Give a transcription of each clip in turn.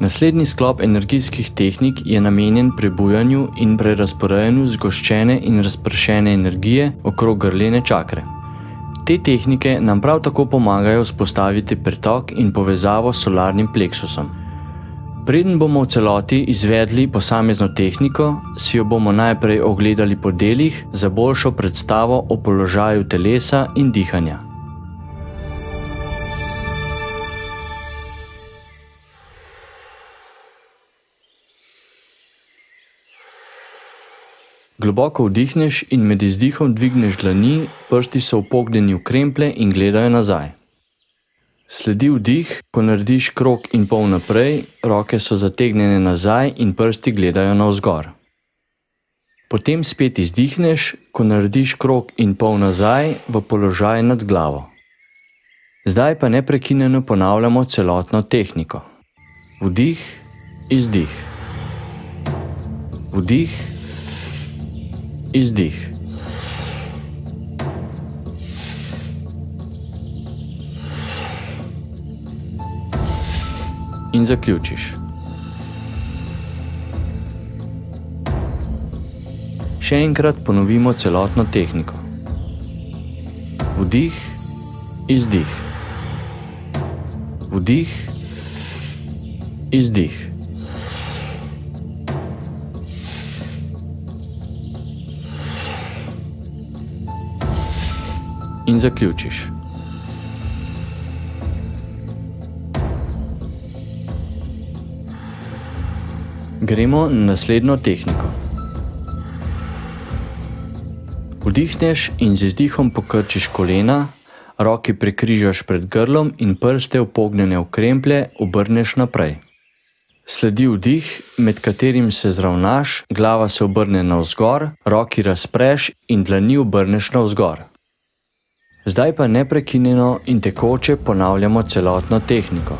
Naslednji sklop energijskih tehnik je namenjen prebujanju in prerazporejanju zgoščene in razpršene energije okrog grlene čakre. Te tehnike nam prav tako pomagajo vzpostaviti pretok in povezavo s solarnim pleksusom. Preden bomo v celoti izvedli posamezno tehniko, si jo bomo najprej ogledali po delih za boljšo predstavo o položaju telesa in dihanja. Globoko vdihneš in med izdihom dvigneš dlani, prsti so upognjeni v kremplje in gledajo nazaj. Sledi vdih, ko narediš krog in pol naprej, roke so zategnjene nazaj in prsti gledajo navzgor. Potem spet izdihneš, ko narediš krog in pol nazaj v položaj nad glavo. Zdaj pa neprekinjeno ponavljamo celotno tehniko. Vdih, izdih. Vdih, izdih. In zaključiš. Še enkrat ponovimo celotno tehniko. Vdih, izdih. Vdih, izdih. In zaključiš. Gremo na naslednjo tehniko. Vdihneš in z izdihom pokrčiš kolena, roki prekrižaš pred grlom in prste upognjene v kremplje obrneš naprej. Sledi vdih, med katerim se zravnaš, glava se obrne navzgor, roki razpreš in dlani obrneš navzgor. Zdaj pa neprekinjeno in tekoče ponavljamo celotno tehniko.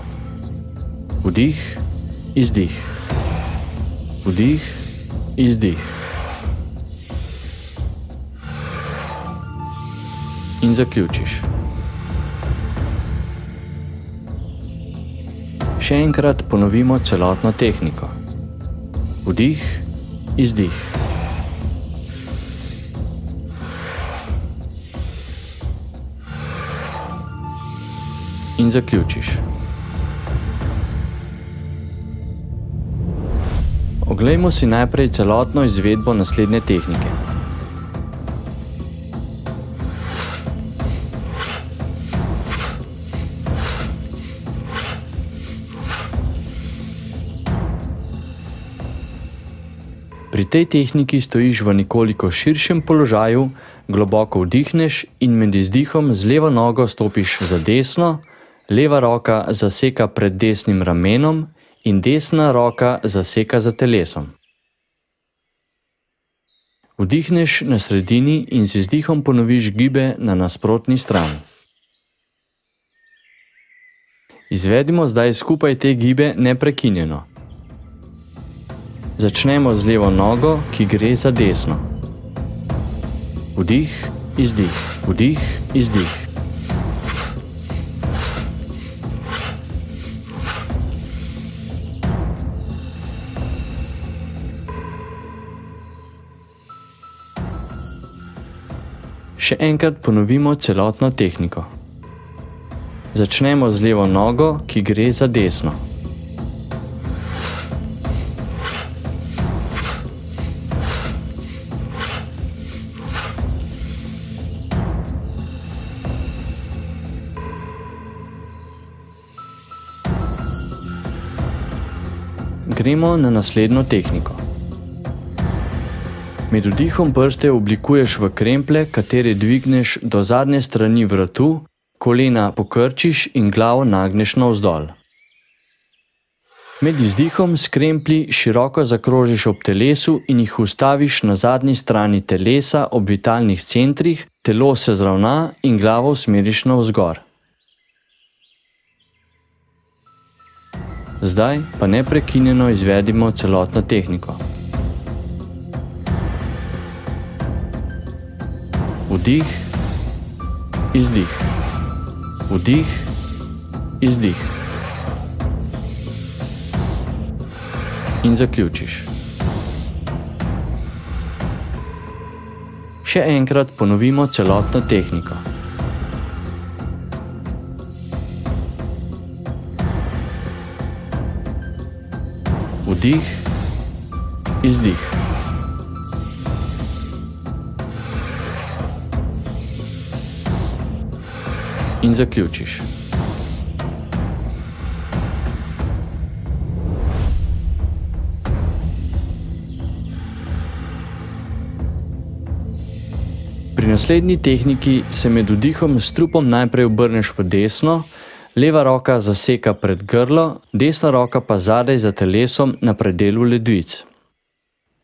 Vdih, izdih. Vdih, izdih. In zaključiš. Še enkrat ponovimo celotno tehniko. Vdih, izdih. In zaključiš. Oglejmo si najprej celotno izvedbo naslednje tehnike. Pri tej tehniki stojiš v nekoliko širšem položaju, globoko vdihneš in med izdihom z levo nogo stopiš za desno, leva roka zaseka pred desnim ramenom in desna roka zaseka za telesom. Vdihneš na sredini in z izdihom ponoviš gibe na nasprotni strani. Izvedimo zdaj skupaj te gibe neprekinjeno. Začnemo z levo nogo, ki gre za desno. Vdih, izdih, vdih, izdih. Še enkrat ponovimo celotno tehniko. Začnemo z levo nogo, ki gre za desno. Gremo na naslednjo tehniko. Med vdihom prste oblikuješ v kremplje, katere dvigneš do zadnje strani vratu, kolena pokrčiš in glavo nagneš navzdol. Med izdihom s kremplji široko zakrožiš ob telesu in jih ustaviš na zadnji strani telesa ob vitalnih centrih, telo se zravna in glavo usmeriš navzgor. Zdaj pa neprekinjeno izvedimo celotno tehniko. Vdih, izdih. Vdih, izdih. in zaključiš. Še enkrat ponovimo celotno tehniko. Vdih, izdih. In zaključiš. Pri naslednji tehniki se med vdihom s trupom najprej obrneš v desno, leva roka zaseka pred grlo, desna roka pa zadaj za telesom na predelu ledvic.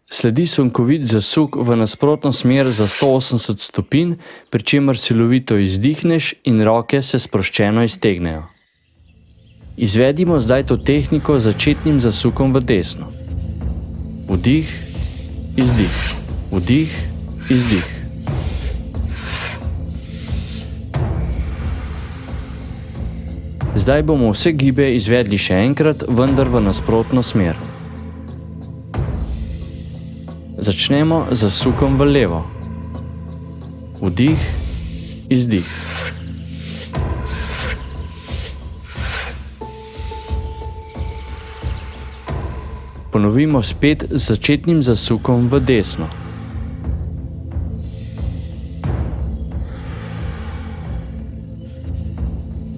Sledi sunkovit zasuk v nasprotno smer za 180 stopinj, pri čemer silovito izdihneš in roke se sproščeno iztegnejo. Izvedimo zdaj to tehniko z začetnim zasukom v desno. Vdih, izdih, vdih, izdih. Zdaj bomo vse gibe izvedli še enkrat, vendar v nasprotno smer. Začnemo z zasukom v levo. Vdih, izdih. Ponovimo spet z začetnim zasukom v desno.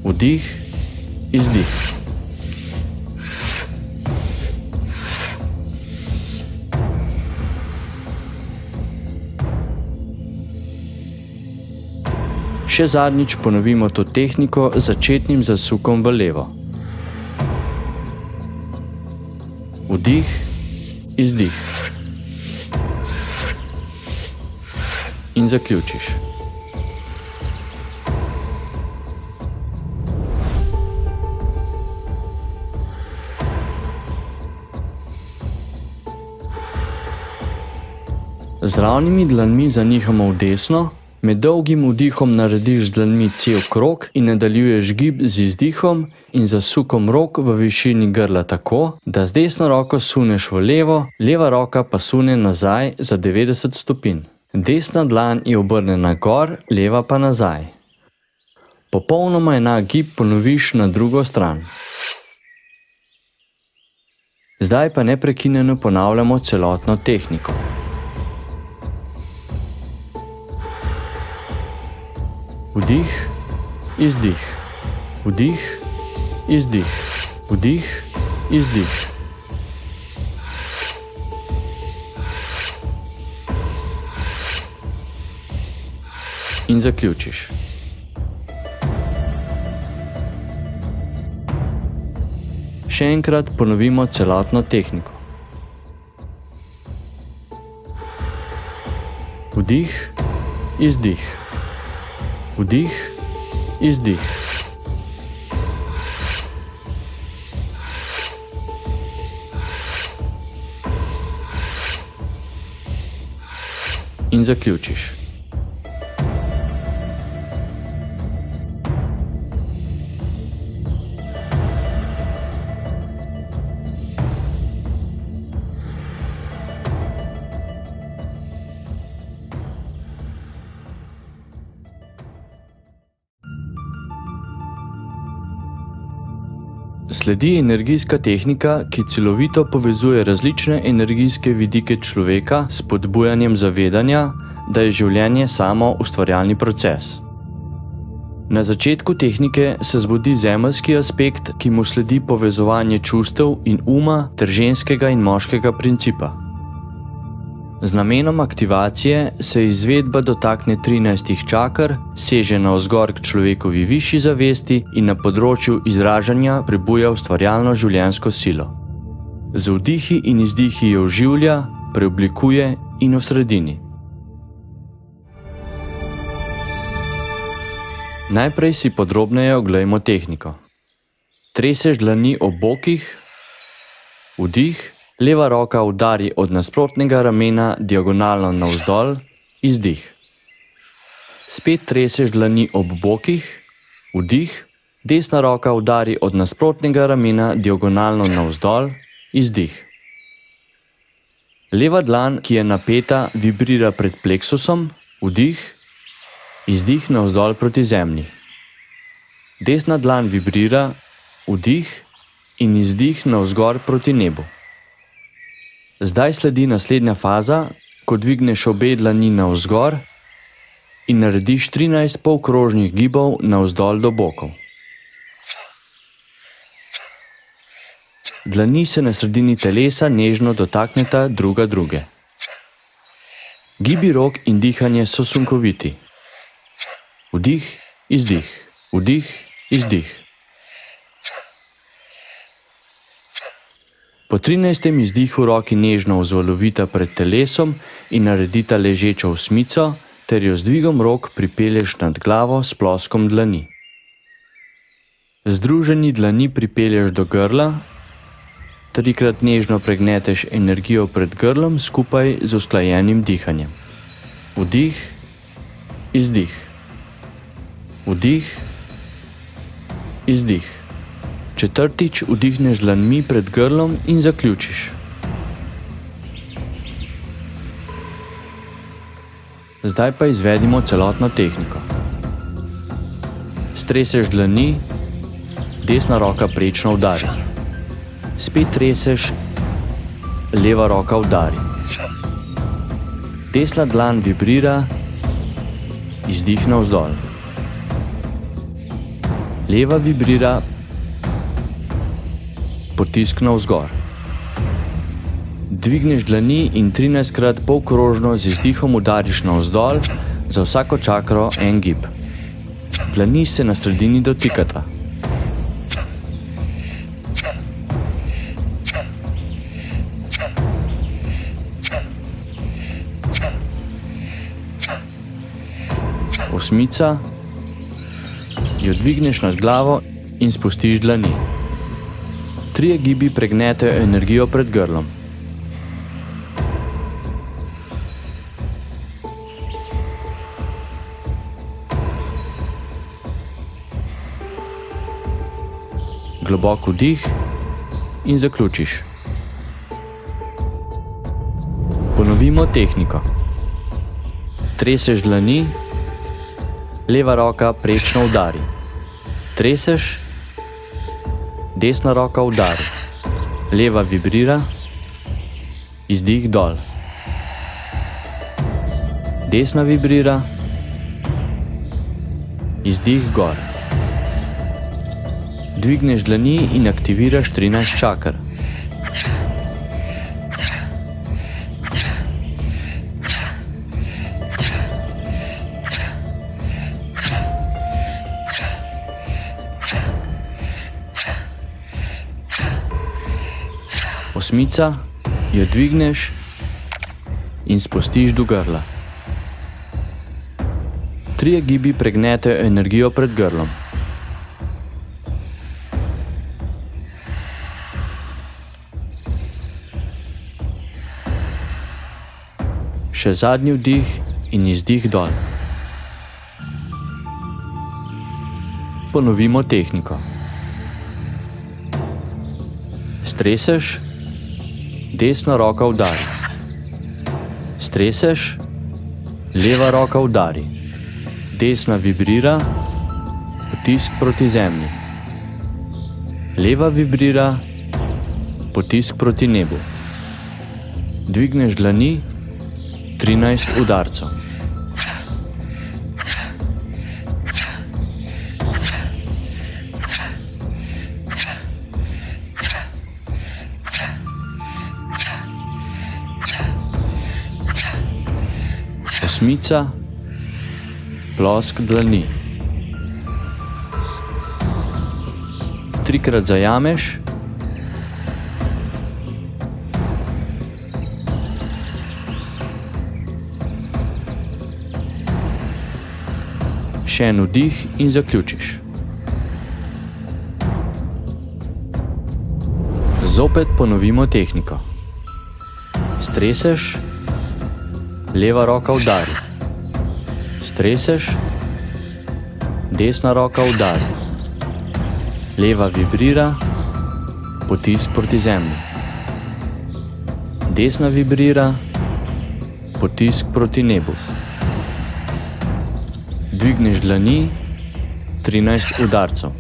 Vdih, izdih. Še zadnjič ponovimo to tehniko z začetnim zasukom v levo. Vdih, izdih. In zaključiš. Z ravnimi dlanmi zanihamo v desno, med dolgim vdihom narediš z dlanmi cel krog in nadaljuješ gib z izdihom in zasukom rok v višini grla tako, da z desno roko suneš v levo, leva roka pa sune nazaj za 90 stopinj. Desna dlan je obrnjena gor, leva pa nazaj. Popolnoma enak gib ponoviš na drugo stran. Zdaj pa neprekinjeno ponavljamo celotno tehniko. Vdih, izdih, vdih, izdih, vdih, izdih. In zaključiš. Še enkrat ponovimo celotno tehniko. Vdih, izdih. Vdih, izdih. In zaključiš. Sledi energijska tehnika, ki celovito povezuje različne energijske vidike človeka s spodbujanjem zavedanja, da je življenje samo ustvarjalni proces. Na začetku tehnike se zbudi zemeljski aspekt, ki mu sledi povezovanje čustev in uma ter ženskega in moškega principa. Z namenom aktivacije se izvedba dotakne 13 čaker, seže navzgor k človekovi višji zavesti in na področju izražanja prebuja ustvarjalno življenjsko silo. Z vdihi in izdihi jo oživlja, preoblikuje in osredini. Najprej si podrobneje oglejmo tehniko. Treseš dlani ob bokih, vdih, leva roka udari od nasprotnega ramena diagonalno navzdol, izdih. Spet treseš dlani ob bokih, vdih, desna roka udari od nasprotnega ramena diagonalno navzdol, izdih. Leva dlan, ki je napeta, vibrira pred pleksusom, vdih, izdih navzdol proti zemlji. Desna dlan vibrira, vdih in izdih navzgor proti nebu. Zdaj sledi naslednja faza, ko dvigneš obe dlani navzgor in narediš 13 polkrožnih gibov navzdol do bokov. Dlani se na sredini telesa nežno dotakneta druga druge. Gibi rok in dihanje so sunkoviti. Vdih, izdih, vdih, izdih. Po 13. izdihu roki nežno vzvalovita pred telesom in naredita ležečo osmico, ter jo z dvigom rok pripelješ nad glavo s ploskom dlani. Združeni dlani pripelješ do grla, trikrat nežno pregneteš energijo pred grlom skupaj z usklajenim dihanjem. Vdih, izdih. Vdih, izdih. Četrtič vdihneš dlanmi pred grlom in zaključiš. Zdaj pa izvedimo celotno tehniko. Streseš dlani, desna roka prečno udari. Spet treseš, leva roka udari. Desna dlan vibrira, izdih navzdol. Leva vibrira, potisk navzgor. Dvigneš dlani in 13krat polkrožno z izdihom udariš navzdol, za vsako čakro en gib. Dlani se na sredini dotikata. Osmica, jo dvigneš nad glavo in spustiš dlani. 3 gibi pregnetajo energijo pred grlom. Globok vdih in zaključiš. Ponovimo tehniko. Treseš dlani, leva roka prečno udari. Treseš, desna roka udari. Leva vibrira, izdih dol. Desna vibrira, izdih gor. Dvigneš dlani in aktiviraš 13 čaker. Osmica, jo dvigneš in spustiš do grla. 3 gibi pregnetajo energijo pred grlom. Še zadnji vdih in izdih dol. Ponovimo tehniko. Streseš, desna roka udari. Streseš, leva roka udari. Desna vibrira, potisk proti zemlji. Leva vibrira, potisk proti nebu. Dvigneš dlani, 13 udarcev. Osmica, plosk dlani. 3krat zajameš. Še en vdih in zaključiš. Zopet ponovimo tehniko. Streseš, leva roka udari. Streseš, desna roka udari. Leva vibrira, potisk proti zemlji. Desna vibrira, potisk proti nebu. Dvigneš dlani, 13 udarcev.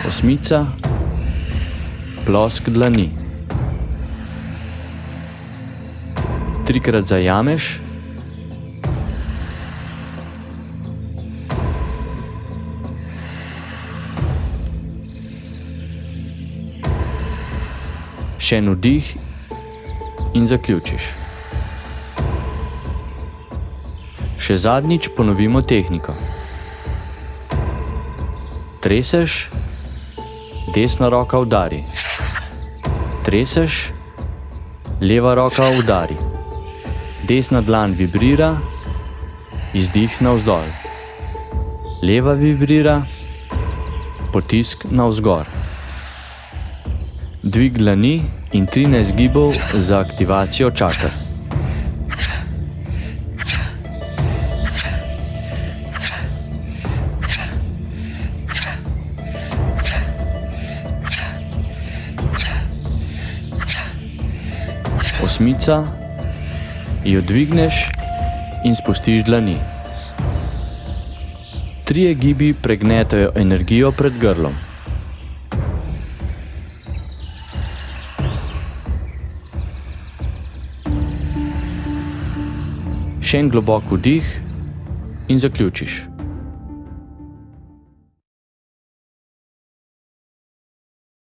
Osmica, plosk dlani. Trikrat zajameš, še en vdih in zaključiš. Še zadnjič ponovimo tehniko. Treseš, desna roka udari. Treseš, leva roka udari. Desna dlan vibrira, izdih navzdol. Leva vibrira, potisk navzgor. Dvig dlani in 13 gibov za aktivacijo čaker. Osmica, jo dvigneš in spustiš dlani. 3 gibi pregnetajo energijo pred grlom. Še en globok vdih in zaključiš.